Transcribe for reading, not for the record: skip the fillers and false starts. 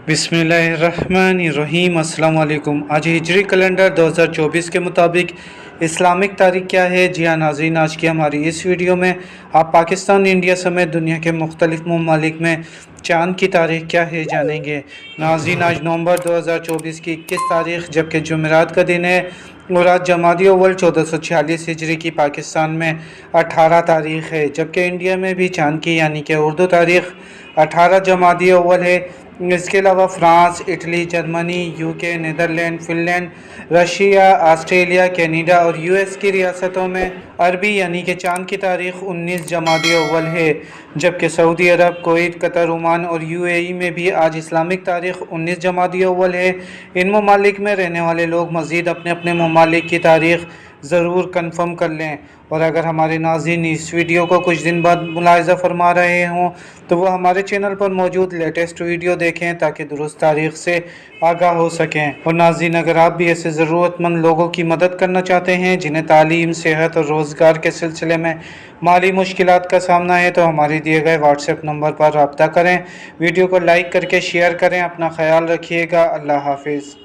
बिस्मिल्लाहिर्रहमानिर्रहीम। अस्सलाम वालेकुम। आज हिजरी कैलेंडर 2024 के मुताबिक इस्लामिक तारीख क्या है? जी हाँ नाज़रीन, आज की हमारी इस वीडियो में आप पाकिस्तान, इंडिया समेत दुनिया के मुख्तलिफ ममालिक में चाँद की तारीख क्या है जानेंगे। नाज़रीन, आज नवंबर 2024 की 21 तारीख जबकि जुमेरात का दिन है और आज जमादी अव्वल 1446 हिजरी की पाकिस्तान में 18 तारीख है, जबकि इंडिया में भी चाँद की यानी कि उर्दू तारीख 18 जमादी अव्वल है। इसके अलावा France, Italy, Germany, UK, Netherlands, Finland, Russia, Australia, Canada और यूएस की रियासतों में अरबी यानी कि चाँद की तारीख 19 जमादी अव्वल है, जबकि सऊदी अरब, कुवैत, कतर, ओमान और यूएई में भी आज इस्लामिक तारीख 19 जमादी अव्वल है। इन ममालिक में रहने वाले लोग मज़ीद अपने अपने ममालिक की तारीख ज़रूर कन्फर्म कर लें। और अगर हमारे नाज़रीन इस वीडियो को कुछ दिन बाद मुलाहिज़ा फरमा रहे हों तो वो हमारे चैनल पर मौजूद लेटेस्ट वीडियो देखें ताकि दुरुस्त तारीख से आगाह हो सकें। और नाज़रीन, अगर आप भी ऐसे ज़रूरतमंद लोगों की मदद करना चाहते हैं जिन्हें तालीम, सेहत और रोज़गार के सिलसिले में माली मुश्किलात का सामना है तो हमारे दिए गए व्हाट्सएप नंबर पर रब्ता करें। वीडियो को लाइक करके शेयर करें। अपना ख्याल रखिएगा। अल्लाह हाफिज़।